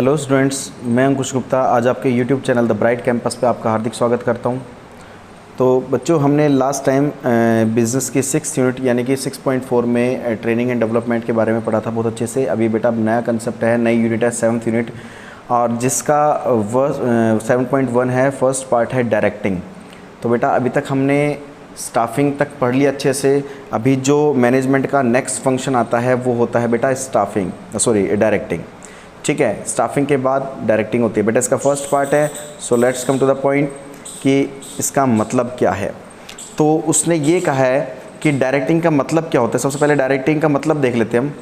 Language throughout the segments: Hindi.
हेलो स्टूडेंट्स, मैं अंकुश गुप्ता आज आपके YouTube channel the bright campus पे आपका हार्दिक स्वागत करता हूं। तो बच्चों, हमने लास्ट टाइम बिज़नेस की 6th यूनिट यानी कि 6.4 में ट्रेनिंग एंड डेवलपमेंट के बारे में पढ़ा था बहुत अच्छे से। अभी बेटा नया कंसेप्ट है, नई यूनिट है 7th यूनिट, और जिसका 7.1 है, फर्स्ट पार्ट है डायरेक्टिंग। तो बेटा अभी तक हमने स्टाफिंग तक पढ़ लिया अच्छे से। अभी जो मैनेजमेंट का नेक्स्ट फंक्शन आता है वो होता है बेटा डायरेक्टिंग। ठीक है, स्टाफिंग के बाद डायरेक्टिंग होती है बेटा। इसका फर्स्ट पार्ट है। So let's come to the point कि इसका मतलब क्या है। तो उसने ये कहा है कि डायरेक्टिंग का मतलब क्या होता है। सबसे पहले डायरेक्टिंग का मतलब देख लेते हैं हम।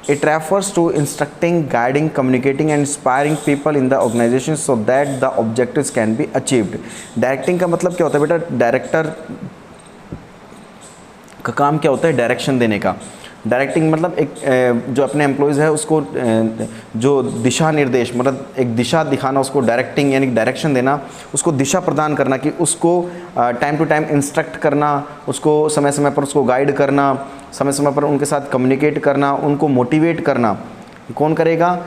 It refers to instructing, guiding, communicating and inspiring people in the organisation so that the objectives can be achieved. Directing का मतलब क्या होता है बेटा? डायरेक्टर का काम क्या होता है? डायरेक्शन देने का। डायरेक्टिंग मतलब एक जो अपने एम्प्लॉयज़ है उसको जो दिशा निर्देश, मतलब एक दिशा दिखाना, उसको डायरेक्टिंग यानी डायरेक्शन देना, उसको दिशा प्रदान करना, कि उसको टाइम टू टाइम इंस्ट्रक्ट करना, उसको समय समय पर उसको गाइड करना, समय समय पर उनके साथ कम्युनिकेट करना, उनको मोटिवेट करना। कौन करेगा?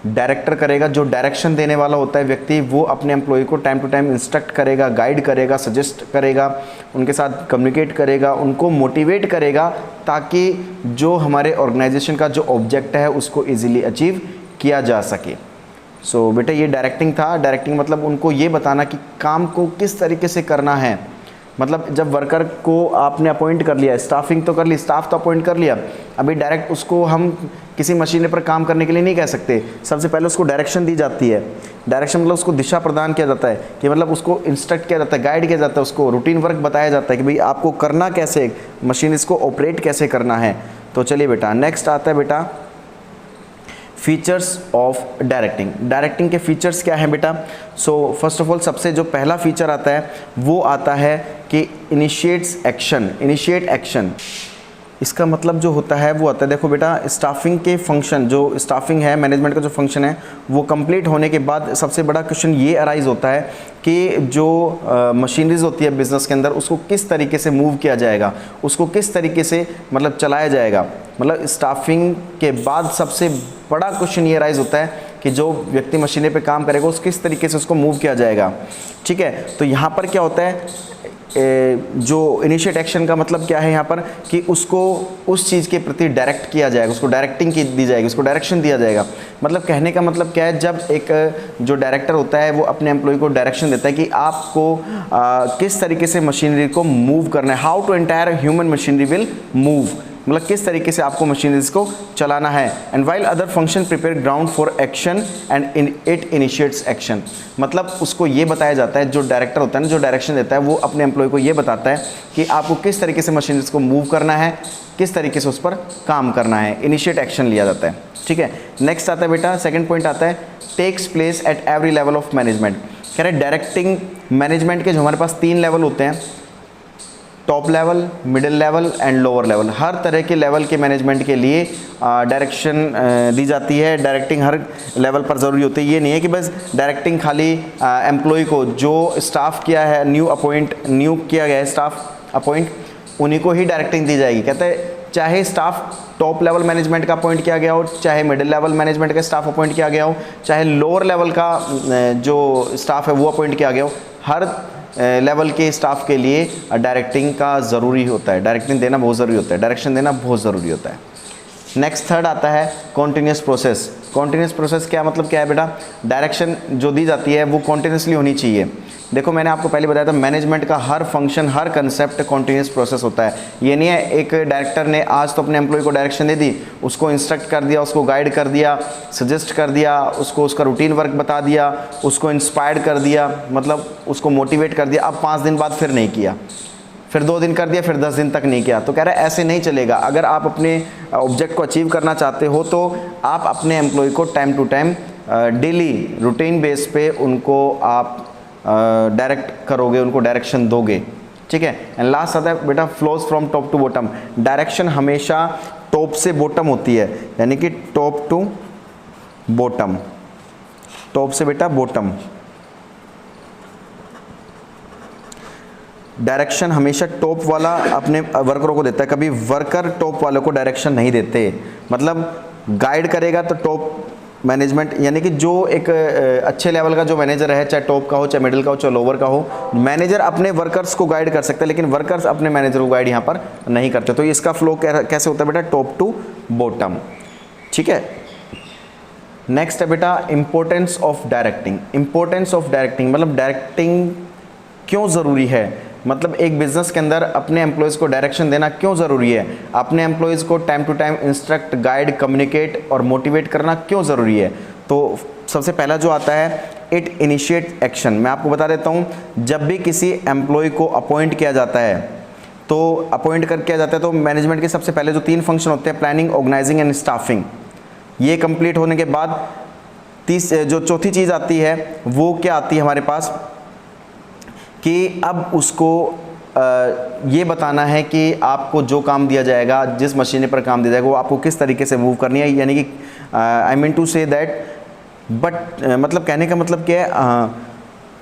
डायरेक्टर करेगा। जो डायरेक्शन देने वाला होता है व्यक्ति, वो अपने एम्प्लॉय को टाइम टू टाइम इंस्ट्रक्ट करेगा, गाइड करेगा, सजेस्ट करेगा, उनके साथ कम्युनिकेट करेगा, उनको मोटिवेट करेगा, ताकि जो हमारे ऑर्गेनाइजेशन का जो ऑब्जेक्ट है उसको इजीली अचीव किया जा सके। सो बेटा ये डायरेक्टिंग था। डायरेक्टिंग मतलब उनको ये बताना कि काम को किस तरीके से करना है। मतलब जब वर्कर को आपने अपॉइंट कर लिया, स्टाफिंग तो कर ली, स्टाफ तो अपॉइंट कर लिया, अभी डायरेक्ट उसको हम किसी मशीन पर काम करने के लिए नहीं कह सकते। सबसे पहले उसको डायरेक्शन दी जाती है। डायरेक्शन मतलब उसको दिशा प्रदान किया जाता है, कि मतलब उसको इंस्ट्रक्ट किया जाता है, गाइड किया जाता है, उसको रूटीन वर्क बताया जाता है कि भाई आपको करना कैसे, मशीन इसको ऑपरेट कैसे करना है। तो चलिए बेटा, नेक्स्ट आता है बेटा फीचर्स ऑफ डायरेक्टिंग। डायरेक्टिंग के फीचर्स क्या हैं बेटा? सो फर्स्ट ऑफ ऑल सबसे जो पहला फीचर आता है वो आता है कि इनिशिएट्स एक्शन। इनिशिएट एक्शन, इसका मतलब जो होता है वो आता है, देखो बेटा, स्टाफिंग के फंक्शन, जो स्टाफिंग है, मैनेजमेंट का जो फंक्शन है, वो कंप्लीट होने के बाद सबसे बड़ा क्वेश्चन ये अराइज होता है कि जो मशीनरीज होती है बिज़नेस के अंदर, उसको किस तरीके से मूव किया जाएगा, उसको किस तरीके से मतलब चलाया जाएगा। मतलब स्टाफिंग के बाद सबसे बड़ा क्वेश्चन ये अराइज होता है कि जो व्यक्ति मशीनरी पे काम करेगा उस किस तरीके से उसको मूव किया जाएगा। ठीक है, तो यहाँ पर क्या होता है, जो इनिशिएट एक्शन का मतलब क्या है यहाँ पर, कि उसको उस चीज़ के प्रति डायरेक्ट किया जाएगा, उसको डायरेक्टिंग की दी जाएगी, उसको डायरेक्शन दिया जाएगा। मतलब कहने का मतलब क्या है, जब एक जो डायरेक्टर होता है वो अपने एम्प्लॉय को डायरेक्शन देता है कि आपको किस तरीके से मशीनरी को मूव करना है, how to entire human machinery will move, मतलब किस तरीके से आपको मशीनरीज को चलाना है। And while other function prepare ground for action and it initiates action. मतलब उसको ये बताया जाता है, जो डायरेक्टर होता है ना, जो डायरेक्शन देता है, वो अपने एम्प्लॉय को ये बताता है कि आपको किस तरीके से मशीनरीज को मूव करना है, किस तरीके से उस पर काम करना है। इनिशिएट एक्शन लिया जाता है। ठीक है, नेक्स्ट आता है बेटा, सेकेंड पॉइंट आता है takes place at every level of management. कह रहे डायरेक्टिंग मैनेजमेंट के जो हमारे पास 3 लेवल होते हैं, top level, middle level and lower level. हर तरह के लेवल के मैनेजमेंट के लिए डायरेक्शन दी जाती है। डायरेक्टिंग हर लेवल पर ज़रूरी होती है। ये नहीं है कि बस डायरेक्टिंग खाली एम्प्लॉय को, जो स्टाफ किया है, न्यू किया गया है स्टाफ अपॉइंट, उन्हीं को ही डायरेक्टिंग दी जाएगी। कहते हैं चाहे स्टाफ टॉप लेवल मैनेजमेंट का अपॉइंट किया गया हो, चाहे मिडिल लेवल मैनेजमेंट का स्टाफ अपॉइंट किया गया हो, चाहे लोअर लेवल का जो स्टाफ है वो अपॉइंट किया गया हो, हर लेवल के स्टाफ के लिए डायरेक्टिंग का ज़रूरी होता है। डायरेक्टिंग देना बहुत ज़रूरी होता है, डायरेक्शन देना बहुत ज़रूरी होता है। नेक्स्ट थर्ड आता है कॉन्टीन्यूस प्रोसेस। कॉन्टीन्यूस प्रोसेस क्या मतलब क्या है बेटा? डायरेक्शन जो दी जाती है वो कॉन्टीन्यूसली होनी चाहिए। देखो मैंने आपको पहले बताया था, मैनेजमेंट का हर फंक्शन, हर कंसेप्ट कॉन्टीन्यूस प्रोसेस होता है। ये नहीं है एक डायरेक्टर ने आज तो अपने एम्प्लॉय को डायरेक्शन दे दी, उसको इंस्ट्रक्ट कर दिया, उसको गाइड कर दिया, सजेस्ट कर दिया, उसको उसका रूटीन वर्क बता दिया, उसको इंस्पायर्ड कर दिया, मतलब उसको मोटिवेट कर दिया, अब 5 दिन बाद फिर नहीं किया, फिर 2 दिन कर दिया, फिर 10 दिन तक नहीं किया। तो कह रहा है ऐसे नहीं चलेगा। अगर आप अपने ऑब्जेक्ट को अचीव करना चाहते हो तो आप अपने एम्प्लॉय को time to time daily routine base पे उनको आप डायरेक्ट करोगे, उनको डायरेक्शन दोगे। ठीक है, एंड लास्ट आता है बेटा flows from top to bottom. Direction हमेशा टॉप से बॉटम होती है, यानी कि टॉप टू बॉटम, टॉप से बेटा बॉटम। डायरेक्शन हमेशा टॉप वाला अपने वर्करों को देता है, कभी वर्कर टॉप वालों को डायरेक्शन नहीं देते। मतलब गाइड करेगा तो टॉप मैनेजमेंट यानी कि जो एक अच्छे लेवल का जो मैनेजर है, चाहे टॉप का हो, चाहे मिडिल का हो, चाहे लोअर का हो, मैनेजर अपने वर्कर्स को गाइड कर सकते हैं, लेकिन वर्कर्स अपने मैनेजर को गाइड यहाँ पर नहीं करते। तो इसका फ्लो कैसे होता है बेटा, टॉप टू बॉटम। ठीक है, नेक्स्ट है बेटा importance of directing. Importance of directing मतलब डायरेक्टिंग क्यों ज़रूरी है, मतलब एक बिजनेस के अंदर अपने एम्प्लॉयज़ को डायरेक्शन देना क्यों ज़रूरी है, अपने एम्प्लॉयज़ को time to time instruct, guide, communicate और मोटिवेट करना क्यों ज़रूरी है। तो सबसे पहला जो आता है, इट इनिशिएट एक्शन। मैं आपको बता देता हूँ, जब भी किसी एम्प्लॉय को अपॉइंट किया जाता है, तो अपॉइंट कर किया जाता है तो मैनेजमेंट के सबसे पहले जो 3 फंक्शन होते हैं, प्लानिंग, ऑर्गेनाइजिंग एंड स्टाफिंग, ये कंप्लीट होने के बाद जो चौथी चीज़ आती है वो क्या आती है हमारे पास, कि अब उसको ये बताना है कि आपको जो काम दिया जाएगा, जिस मशीन पर काम दिया जाएगा, वो आपको किस तरीके से मूव करनी है। यानी कि I mean to say that, but मतलब कहने का मतलब क्या है,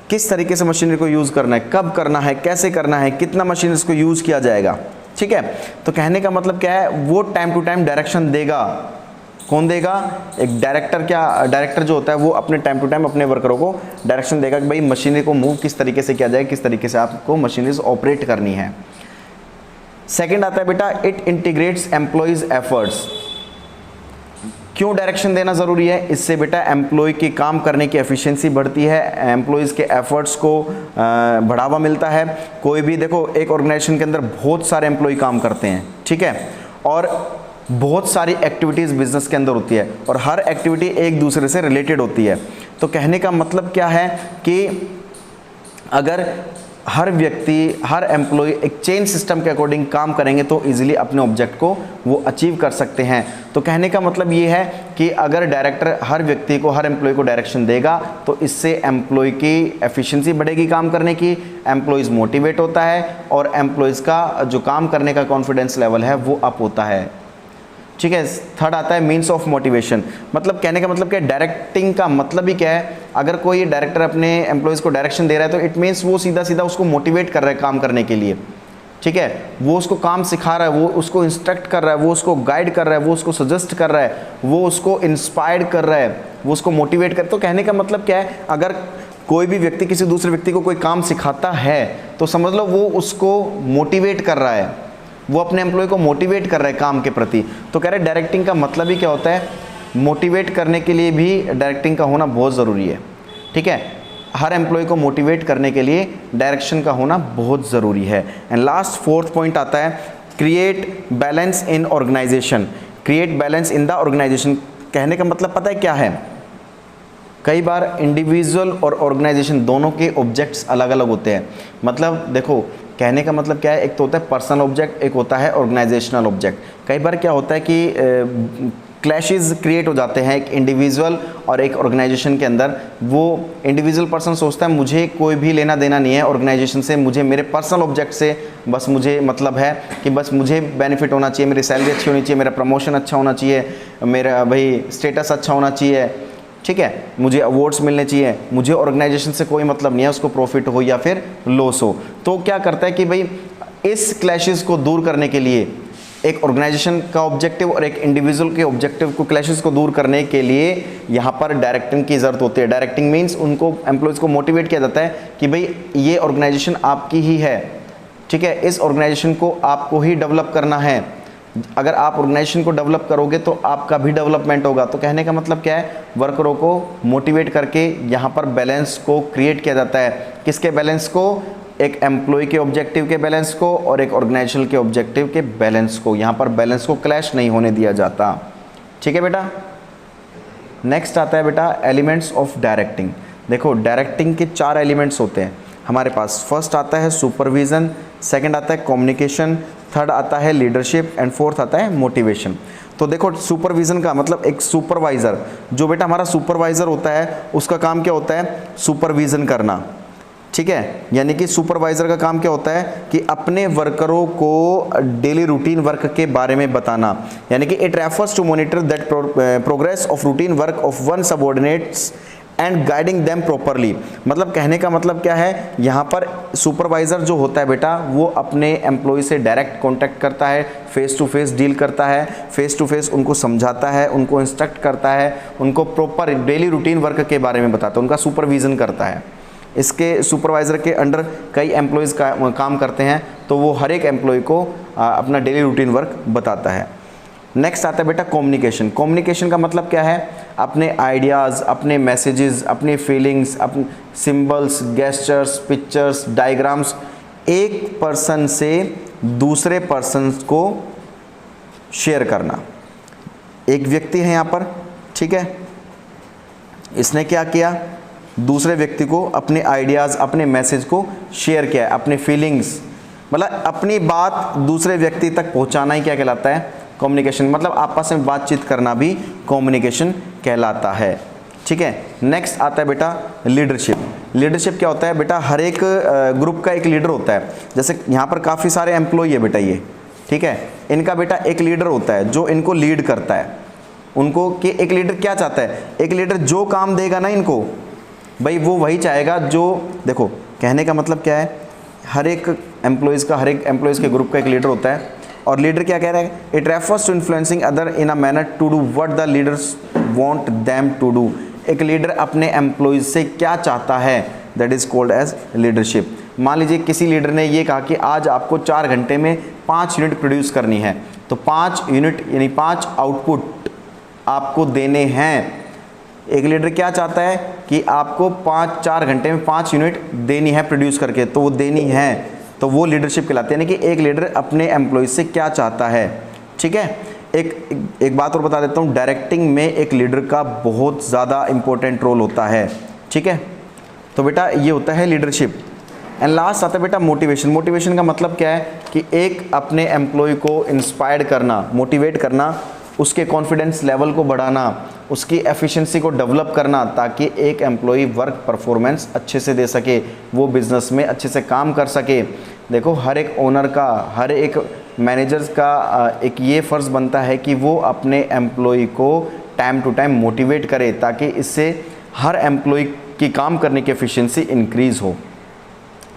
किस तरीके से मशीनरी को यूज़ करना है, कब करना है, कैसे करना है, कितना मशीन इसको यूज़ किया जाएगा। ठीक है, तो कहने का मतलब क्या है, वो टाइम टू टाइम डायरेक्शन देगा। कौन देगा, एक डायरेक्टर जो होता है वो अपने टाइम टू टाइम अपने वर्करों को डायरेक्शन देगा कि भाई मशीनरी को मूव किस तरीके से किया जाए, किस तरीके से आपको मशीनरीज ऑपरेट करनी है। सेकंड आता है बेटा, इट इंटीग्रेट्स एम्प्लॉयज एफर्ट्स। क्यों डायरेक्शन देना ज़रूरी है, इससे बेटा एम्प्लॉय के काम करने की एफिशिएंसी बढ़ती है, एम्प्लॉयज़ के एफर्ट्स को बढ़ावा मिलता है। कोई भी देखो, एक ऑर्गेनाइजेशन के अंदर बहुत सारे एम्प्लॉय काम करते हैं, ठीक है, और बहुत सारी एक्टिविटीज़ बिजनेस के अंदर होती है और हर एक्टिविटी एक दूसरे से रिलेटेड होती है। तो कहने का मतलब क्या है कि अगर हर व्यक्ति, हर एम्प्लॉय एक चेन सिस्टम के अकॉर्डिंग काम करेंगे तो इजीली अपने ऑब्जेक्ट को वो अचीव कर सकते हैं। तो कहने का मतलब ये है कि अगर डायरेक्टर हर व्यक्ति को, हर एम्प्लॉय को डायरेक्शन देगा तो इससे एम्प्लॉय की एफिशिएंसी बढ़ेगी काम करने की, एम्प्लॉयज़ मोटिवेट होता है और एम्प्लॉयज़ का जो काम करने का कॉन्फिडेंस लेवल है वो अप होता है। ठीक है, थर्ड आता है मीन्स ऑफ मोटिवेशन। मतलब कहने का मतलब क्या, डायरेक्टिंग का मतलब ही क्या है, अगर कोई डायरेक्टर अपने एम्प्लॉयज़ को डायरेक्शन दे रहा है तो इट मीन्स वो सीधा सीधा उसको मोटिवेट कर रहा है काम करने के लिए। ठीक है, वो उसको काम सिखा रहा है, वो उसको इंस्ट्रक्ट कर रहा है, वो उसको गाइड कर रहा है, वो उसको सजेस्ट कर रहा है, वो उसको इंस्पायर कर रहा है, वो उसको मोटिवेट कर। तो कहने का मतलब क्या है, अगर कोई भी व्यक्ति किसी दूसरे व्यक्ति को कोई काम सिखाता है तो समझ लो वो उसको मोटिवेट कर रहा है, वो अपने एम्प्लॉय को मोटिवेट कर रहा है काम के प्रति। तो कह रहे डायरेक्टिंग का मतलब ही क्या होता है, मोटिवेट करने के लिए भी डायरेक्टिंग का होना बहुत ज़रूरी है। ठीक है, हर एम्प्लॉय को मोटिवेट करने के लिए डायरेक्शन का होना बहुत ज़रूरी है। एंड लास्ट फोर्थ पॉइंट आता है, create balance in organisation. Create balance in the organisation कहने का मतलब पता है क्या है, कई बार इंडिविजुअल और ऑर्गेनाइजेशन दोनों के ऑब्जेक्ट्स अलग अलग होते हैं। मतलब देखो, कहने का मतलब क्या है, एक तो होता है पर्सनल ऑब्जेक्ट, एक होता है ऑर्गेनाइजेशनल ऑब्जेक्ट। कई बार क्या होता है कि क्लैशेस क्रिएट हो जाते हैं एक इंडिविजुअल और एक ऑर्गेनाइजेशन के अंदर। वो इंडिविजुअल पर्सन सोचता है मुझे कोई भी लेना देना नहीं है ऑर्गेनाइजेशन से, मुझे मेरे पर्सनल ऑब्जेक्ट से बस मुझे मतलब है कि बस मुझे बेनिफिट होना चाहिए, मेरी सैलरी अच्छी होनी चाहिए, मेरा प्रमोशन अच्छा होना चाहिए, मेरा भाई स्टेटस अच्छा होना चाहिए, ठीक है, मुझे अवार्ड्स मिलने चाहिए, मुझे ऑर्गेनाइजेशन से कोई मतलब नहीं है, उसको प्रॉफिट हो या फिर लॉस हो। तो क्या करता है कि भाई इस क्लैशेस को दूर करने के लिए, एक ऑर्गेनाइजेशन का ऑब्जेक्टिव और एक इंडिविजुअल के ऑब्जेक्टिव को, क्लैशेस को दूर करने के लिए यहाँ पर डायरेक्टिंग की ज़रूरत होती है। डायरेक्टिंग मीन्स उनको, एम्प्लॉयज़ को मोटिवेट किया जाता है कि भाई ये ऑर्गेनाइजेशन आपकी ही है, ठीक है, इस ऑर्गेनाइजेशन को आपको ही डेवलप करना है। अगर आप ऑर्गेनाइजेशन को डेवलप करोगे तो आपका भी डेवलपमेंट होगा। तो कहने का मतलब क्या है, वर्करों को मोटिवेट करके यहाँ पर बैलेंस को क्रिएट किया जाता है। किसके बैलेंस को, एक एम्प्लॉय के ऑब्जेक्टिव के बैलेंस को और एक ऑर्गेनाइजेशन के ऑब्जेक्टिव के बैलेंस को। यहाँ पर बैलेंस को क्लैश नहीं होने दिया जाता। ठीक है बेटा, नेक्स्ट आता है बेटा एलिमेंट्स ऑफ डायरेक्टिंग। देखो, डायरेक्टिंग के 4 एलिमेंट्स होते हैं हमारे पास। फर्स्ट आता है सुपरविज़न, सेकंड आता है कम्युनिकेशन, थर्ड आता है लीडरशिप एंड फोर्थ आता है मोटिवेशन। तो देखो, सुपरविज़न का मतलब एक सुपरवाइज़र, जो बेटा हमारा सुपरवाइज़र होता है उसका काम क्या होता है, सुपरविज़न करना। ठीक है, यानी कि सुपरवाइज़र का काम क्या होता है कि अपने वर्करों को डेली रूटीन वर्क के बारे में बताना। यानी कि it refers to monitor that progress of routine work of one subordinates and guiding them properly. मतलब कहने का मतलब क्या है, यहाँ पर सुपरवाइज़र जो होता है बेटा वो अपने एम्प्लॉय से डायरेक्ट कांटेक्ट करता है, फेस टू फेस डील करता है, फेस टू फेस उनको समझाता है, उनको इंस्ट्रक्ट करता है, उनको प्रॉपर डेली रूटीन वर्क के बारे में बताता है, उनका सुपरविज़न करता है। इसके सुपरवाइज़र के अंडर कई एम्प्लॉयज़ काम करते हैं, तो वो हर एक एम्प्लॉय को अपना डेली रूटीन वर्क बताता है। नेक्स्ट आता है बेटा कम्युनिकेशन। कम्युनिकेशन का मतलब क्या है, अपने आइडियाज़, अपने मैसेजेस, अपनी फीलिंग्स, अपने सिंबल्स, गेस्चर्स, पिक्चर्स, डायग्राम्स एक पर्सन से दूसरे पर्सन को शेयर करना। एक व्यक्ति है यहाँ पर, ठीक है, इसने क्या किया, दूसरे व्यक्ति को अपने आइडियाज़, अपने मैसेज को शेयर किया है, अपने फीलिंग्स, मतलब अपनी बात दूसरे व्यक्ति तक पहुँचाना ही क्या कहलाता है, कम्युनिकेशन। मतलब आपस में बातचीत करना भी कम्युनिकेशन कहलाता है, ठीक है। नेक्स्ट आता है बेटा लीडरशिप। लीडरशिप क्या होता है बेटा, हर एक ग्रुप का एक लीडर होता है। जैसे यहाँ पर काफ़ी सारे एम्प्लॉय है बेटा ये, ठीक है, इनका बेटा एक लीडर होता है जो इनको लीड करता है। उनको कि एक लीडर क्या चाहता है, एक लीडर जो काम देगा ना इनको, भाई वो वही चाहेगा जो, देखो कहने का मतलब क्या है, हर एक एम्प्लॉयज़ के ग्रुप का एक लीडर होता है, और लीडर क्या कह रहा है, it refers to influencing other in a manner to do what the leaders want them to do. एक लीडर अपने एम्प्लॉयज़ से क्या चाहता है, that is called as leadership. मान लीजिए किसी लीडर ने ये कहा कि आज आपको 4 घंटे में 5 यूनिट प्रोड्यूस करनी है, तो 5 यूनिट यानी 5 आउटपुट आपको देने हैं। एक लीडर क्या चाहता है कि आपको 4 घंटे में 5 यूनिट देनी है प्रोड्यूस करके, तो वो देनी है, तो वो लीडरशिप कहलाती है। यानी कि एक लीडर अपने एम्प्लॉयज़ से क्या चाहता है, ठीक है। एक बात और बता देता हूँ, डायरेक्टिंग में एक लीडर का बहुत ज़्यादा इंपॉर्टेंट रोल होता है, ठीक है। तो बेटा ये होता है लीडरशिप। एंड लास्ट आता है बेटा मोटिवेशन। मोटिवेशन का मतलब क्या है कि एक अपने एम्प्लॉय को इंस्पायर करना, मोटिवेट करना, उसके कॉन्फिडेंस लेवल को बढ़ाना, उसकी एफिशिएंसी को डेवलप करना, ताकि एक एम्प्लॉय वर्क परफॉर्मेंस अच्छे से दे सके, वो बिज़नेस में अच्छे से काम कर सके। देखो हर एक ओनर का, हर एक मैनेजर्स का एक ये फ़र्ज़ बनता है कि वो अपने एम्प्लॉय को टाइम टू टाइम मोटिवेट करे, ताकि इससे हर एम्प्लॉय की काम करने की एफिशिएंसी इंक्रीज़ हो।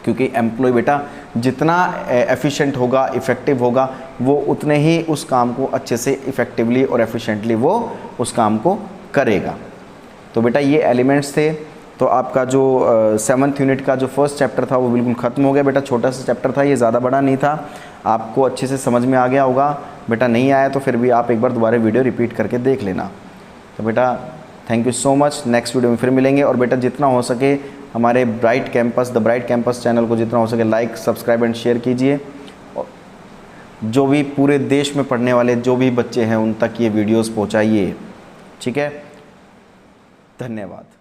क्योंकि एम्प्लॉय बेटा जितना एफिशिएंट होगा, इफ़ेक्टिव होगा, वो उतने ही उस काम को अच्छे से इफ़ेक्टिवली और एफिशिएंटली वो उस काम को करेगा। तो बेटा ये एलिमेंट्स थे। तो आपका जो 7th यूनिट का जो फर्स्ट चैप्टर था वो बिल्कुल ख़त्म हो गया बेटा। छोटा सा चैप्टर था ये, ज़्यादा बड़ा नहीं था, आपको अच्छे से समझ में आ गया होगा। बेटा नहीं आया तो फिर भी आप एक बार दोबारा वीडियो रिपीट करके देख लेना। तो बेटा thank you so much, next video में फिर मिलेंगे। और बेटा जितना हो सके हमारे bright campus, the bright campus channel को जितना हो सके लाइक, सब्सक्राइब एंड शेयर कीजिए। जो भी पूरे देश में पढ़ने वाले जो भी बच्चे हैं उन तक ये वीडियोस पहुंचाइए, ठीक है। धन्यवाद।